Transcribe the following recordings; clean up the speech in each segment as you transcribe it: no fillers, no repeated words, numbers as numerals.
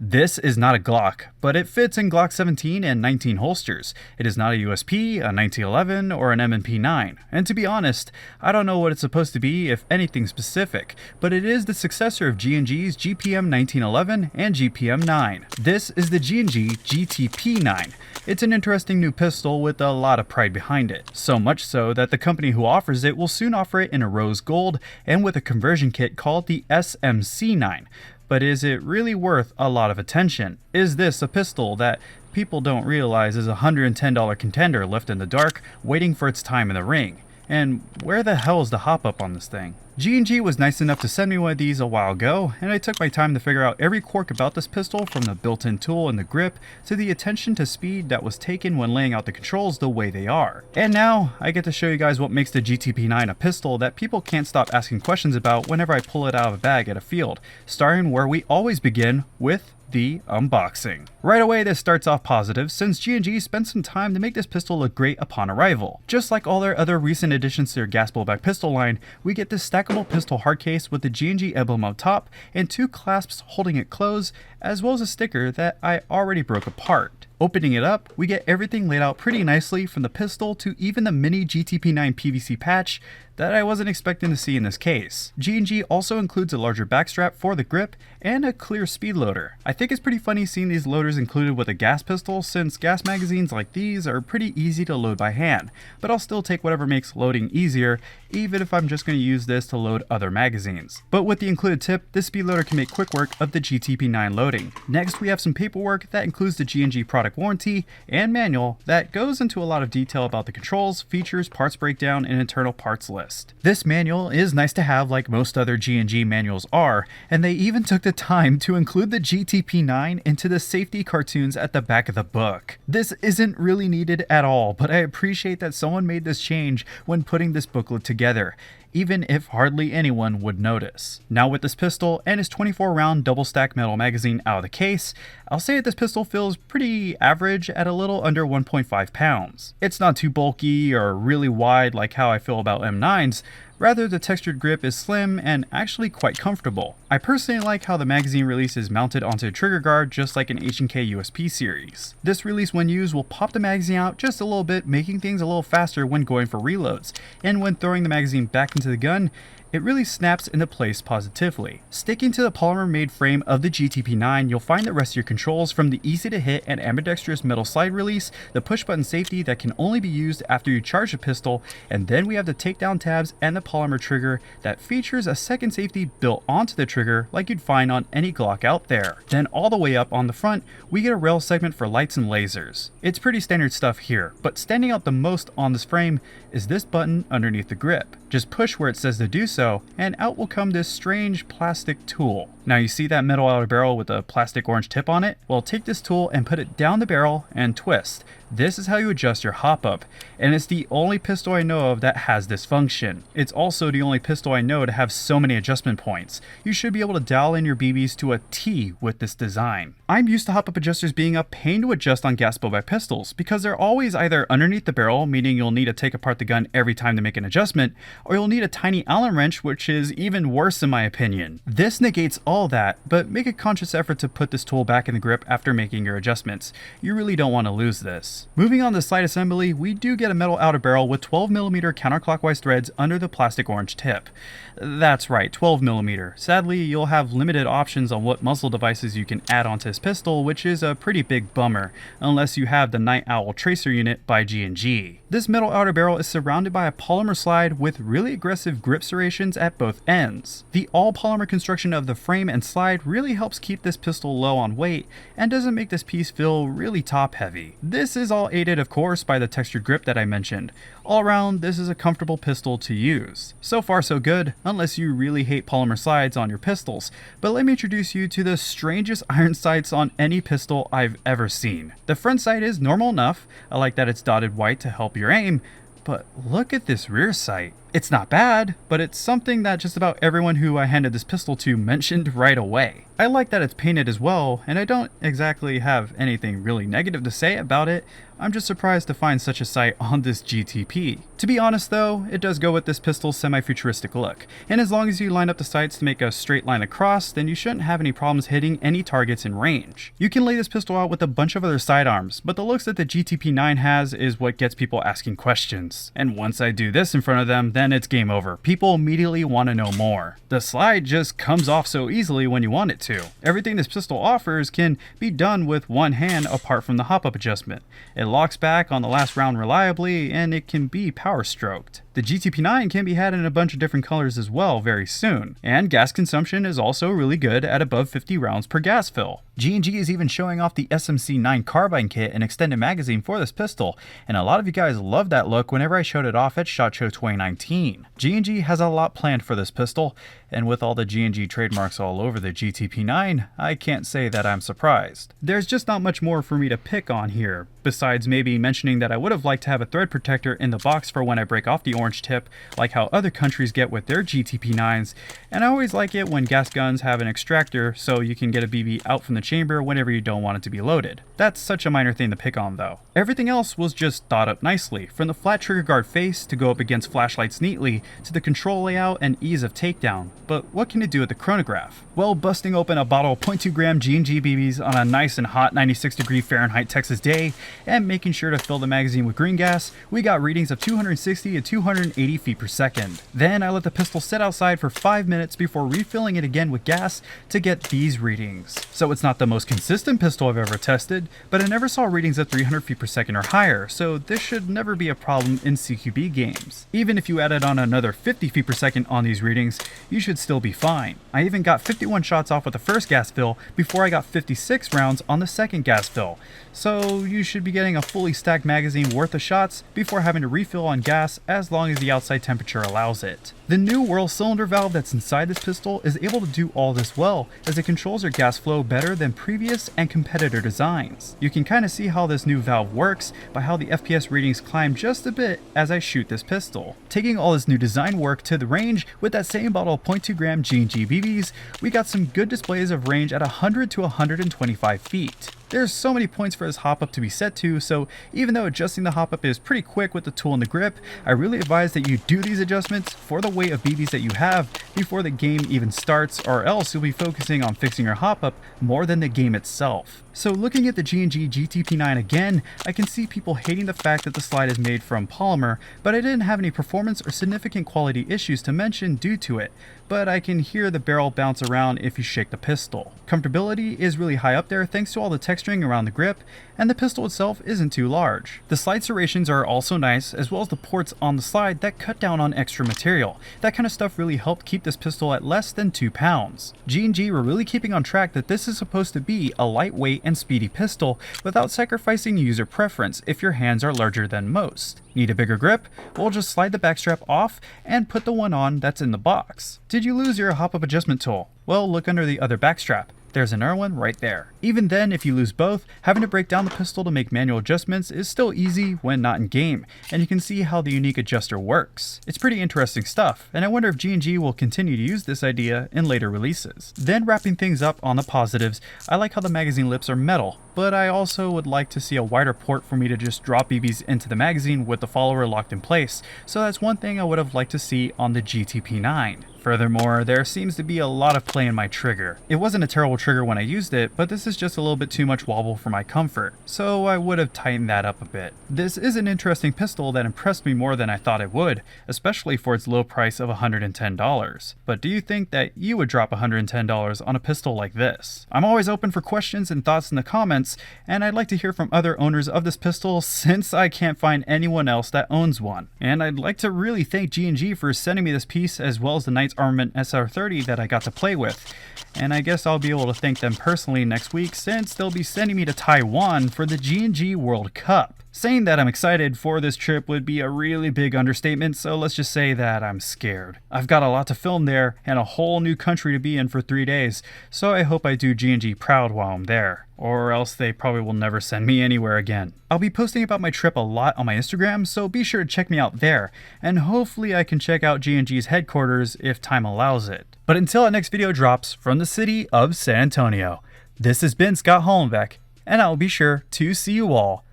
This is not a Glock, but it fits in Glock 17 and 19 holsters. It is not a USP, a 1911, or an M&P-9. And to be honest, I don't know what it's supposed to be, if anything specific, but it is the successor of G&G's GPM-1911 and GPM-9. This is the G&G GTP-9. It's an interesting new pistol with a lot of pride behind it. So much so that the company who offers it will soon offer it in a rose gold and with a conversion kit called the SMC-9. But is it really worth a lot of attention? Is this a pistol that people don't realize is a $110 contender left in the dark, waiting for its time in the ring? And where the hell is the hop-up on this thing? G&G was nice enough to send me one of these a while ago, and I took my time to figure out every quirk about this pistol, from the built-in tool and the grip, to the attention to speed that was taken when laying out the controls the way they are. And now, I get to show you guys what makes the GTP-9 a pistol that people can't stop asking questions about whenever I pull it out of a bag at a field, starting where we always begin, with the unboxing. Right away, this starts off positive, since G&G spent some time to make this pistol look great upon arrival. Just like all their other recent additions to their gas blowback pistol line, we get this stackable pistol hardcase with the G&G emblem up top and two clasps holding it closed, as well as a sticker that I already broke apart. Opening it up, we get everything laid out pretty nicely, from the pistol to even the mini GTP-9 PVC patch that I wasn't expecting to see in this case. G&G also includes a larger backstrap for the grip and a clear speed loader. I think it's pretty funny seeing these loaders included with a gas pistol, since gas magazines like these are pretty easy to load by hand, but I'll still take whatever makes loading easier, even if I'm just going to use this to load other magazines. But with the included tip, this speed loader can make quick work of the GTP-9 loading. Next, we have some paperwork that includes the G&G product warranty and manual that goes into a lot of detail about the controls, features, parts breakdown, and internal parts list. This manual is nice to have, like most other G&G manuals are, and they even took the time to include the GTP-9 into the safety cartoons at the back of the book. This isn't really needed at all, but I appreciate that someone made this change when putting this booklet together, even if hardly anyone would notice. Now, with this pistol and its 24 round double stack metal magazine out of the case, I'll say that this pistol feels pretty average at a little under 1.5 pounds. It's not too bulky or really wide like how I feel about M9s. Rather, the textured grip is slim and actually quite comfortable. I personally like how the magazine release is mounted onto a trigger guard, just like an H&K USP series. This release, when used, will pop the magazine out just a little bit, making things a little faster when going for reloads. And when throwing the magazine back into the gun, it really snaps into place positively. Sticking to the polymer-made frame of the GTP-9, you'll find the rest of your controls, from the easy-to-hit and ambidextrous metal slide release, the push-button safety that can only be used after you charge the pistol, and then we have the takedown tabs and the polymer trigger that features a second safety built onto the trigger like you'd find on any Glock out there. Then all the way up on the front, we get a rail segment for lights and lasers. It's pretty standard stuff here, but standing out the most on this frame is this button underneath the grip. Just push where it says to do so, and out will come this strange plastic tool. Now, you see that metal outer barrel with a plastic orange tip on it? Well, take this tool and put it down the barrel and twist. This is how you adjust your hop-up, and it's the only pistol I know of that has this function. It's also the only pistol I know to have so many adjustment points. You should be able to dial in your BBs to a T with this design. I'm used to hop-up adjusters being a pain to adjust on gas blowback pistols, because they're always either underneath the barrel, meaning you'll need to take apart the gun every time to make an adjustment, or you'll need a tiny Allen wrench, which is even worse in my opinion. This negates all that, but make a conscious effort to put this tool back in the grip after making your adjustments. You really don't want to lose this. Moving on to slide assembly, we do get a metal outer barrel with 12mm counterclockwise threads under the plastic orange tip. That's right, 12mm. Sadly, you'll have limited options on what muzzle devices you can add onto this pistol, which is a pretty big bummer, unless you have the Night Owl Tracer unit by G&G. This metal outer barrel is surrounded by a polymer slide with really aggressive grip serrations at both ends. The all polymer construction of the frame and slide really helps keep this pistol low on weight and doesn't make this piece feel really top heavy. This is all aided, of course, by the textured grip that I mentioned. All around, this is a comfortable pistol to use. So far so good, unless you really hate polymer slides on your pistols. But let me introduce you to the strangest iron sights on any pistol I've ever seen. The front sight is normal enough. I like that it's dotted white to help your aim, but look at this rear sight. It's not bad, but it's something that just about everyone who I handed this pistol to mentioned right away. I like that it's painted as well, and I don't exactly have anything really negative to say about it. I'm just surprised to find such a sight on this GTP. To be honest though, it does go with this pistol's semi-futuristic look, and as long as you line up the sights to make a straight line across, then you shouldn't have any problems hitting any targets in range. You can lay this pistol out with a bunch of other sidearms, but the looks that the GTP-9 has is what gets people asking questions. And once I do this in front of them, then it's game over. People immediately want to know more. The slide just comes off so easily when you want it to. Everything this pistol offers can be done with one hand apart from the hop-up adjustment. It locks back on the last round reliably, and it can be power stroked. The GTP-9 can be had in a bunch of different colors as well very soon, and gas consumption is also really good at above 50 rounds per gas fill. G&G is even showing off the SMC-9 carbine kit and extended magazine for this pistol, and a lot of you guys loved that look whenever I showed it off at SHOT Show 2019. G&G has a lot planned for this pistol, and with all the G&G trademarks all over the GTP-9, I can't say that I'm surprised. There's just not much more for me to pick on here, besides maybe mentioning that I would have liked to have a thread protector in the box for when I break off the orange tip, like how other countries get with their GTP-9s, and I always like it when gas guns have an extractor so you can get a BB out from the chamber whenever you don't want it to be loaded. That's such a minor thing to pick on though. Everything else was just thought up nicely, from the flat trigger guard face to go up against flashlights neatly, to the control layout and ease of takedown. But what can it do with the chronograph? Well, busting open a bottle of 0.2 gram G&G BBs on a nice and hot 96-degree Fahrenheit Texas day, and making sure to fill the magazine with green gas, we got readings of 260 to 280 feet per second. Then I let the pistol sit outside for 5 minutes before refilling it again with gas to get these readings. So it's not the most consistent pistol I've ever tested, but I never saw readings of 300 feet per second or higher, so this should never be a problem in CQB games. Even if you added on another 50 feet per second on these readings, you should still be fine. I even got 51 shots off with the first gas fill before I got 56 rounds on the second gas fill, so you should be getting a fully stacked magazine worth of shots before having to refill on gas as long as the outside temperature allows it. The new whirl cylinder valve that's inside this pistol is able to do all this well, as it controls your gas flow better than previous and competitor designs. You can kind of see how this new valve works by how the FPS readings climb just a bit as I shoot this pistol. Taking all this new design work to the range with that same bottle of 0.2 gram G&G BBs, we got some good displays of range at 100 to 125 feet. There's so many points for this hop-up to be set to, so even though adjusting the hop-up is pretty quick with the tool and the grip, I really advise that you do these adjustments for the weight of BBs that you have before the game even starts, or else you'll be focusing on fixing your hop-up more than the game itself. So looking at the G&G GTP-9 again, I can see people hating the fact that the slide is made from polymer, but I didn't have any performance or significant quality issues to mention due to it, but I can hear the barrel bounce around if you shake the pistol. Comfortability is really high up there thanks to all the texturing around the grip, and the pistol itself isn't too large. The slide serrations are also nice, as well as the ports on the slide that cut down on extra material. That kind of stuff really helped keep this pistol at less than 2 pounds. G&G were really keeping on track that this is supposed to be a lightweight and speedy pistol without sacrificing user preference if your hands are larger than most. Need a bigger grip? We'll just slide the backstrap off and put the one on that's in the box. Did you lose your hop-up adjustment tool? Well, look under the other backstrap. There's another one right there. Even then, if you lose both, having to break down the pistol to make manual adjustments is still easy when not in game, and you can see how the unique adjuster works. It's pretty interesting stuff, and I wonder if G&G will continue to use this idea in later releases. Then wrapping things up on the positives, I like how the magazine lips are metal, but I also would like to see a wider port for me to just drop BBs into the magazine with the follower locked in place, so that's one thing I would have liked to see on the GTP-9. Furthermore, there seems to be a lot of play in my trigger. It wasn't a terrible trigger when I used it, but this is just a little bit too much wobble for my comfort, so I would have tightened that up a bit. This is an interesting pistol that impressed me more than I thought it would, especially for its low price of $110. But do you think that you would drop $110 on a pistol like this? I'm always open for questions and thoughts in the comments, and I'd like to hear from other owners of this pistol since I can't find anyone else that owns one. And I'd like to really thank G&G for sending me this piece, as well as the Knights Armament SR30 that I got to play with. And I guess I'll be able to thank them personally next week, since they'll be sending me to Taiwan for the G&G World Cup. Saying that I'm excited for this trip would be a really big understatement, so let's just say that I'm scared. I've got a lot to film there and a whole new country to be in for 3 days, so I hope I do G&G proud while I'm there, or else they probably will never send me anywhere again. I'll be posting about my trip a lot on my Instagram, so be sure to check me out there, and hopefully I can check out G&G's headquarters if time allows it. But until our next video drops from the city of San Antonio, this has been Scott Hollenbeck, and I'll be sure to see you all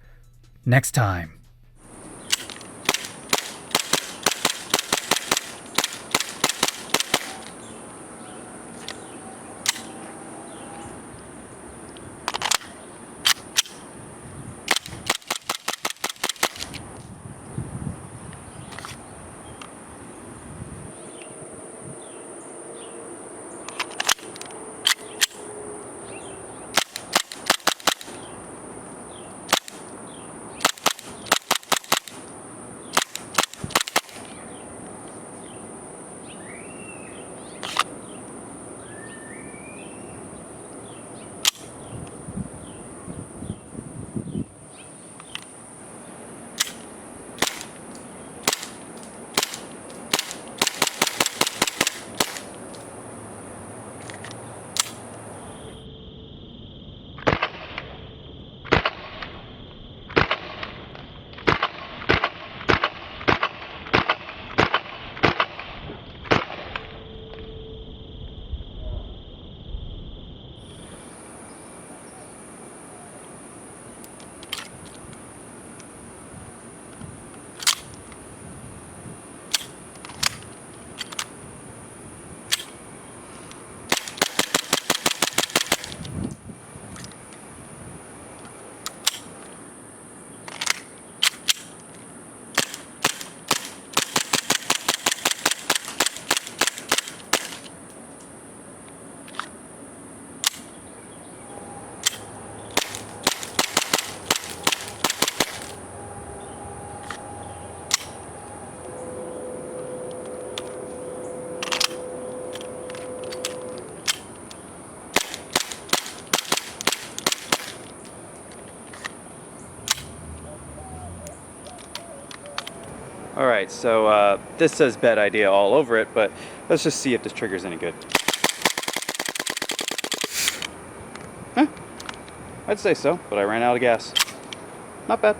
next time. Alright, so this says bad idea all over it, but let's just see if this trigger's any good. Huh? I'd say so, but I ran out of gas. Not bad.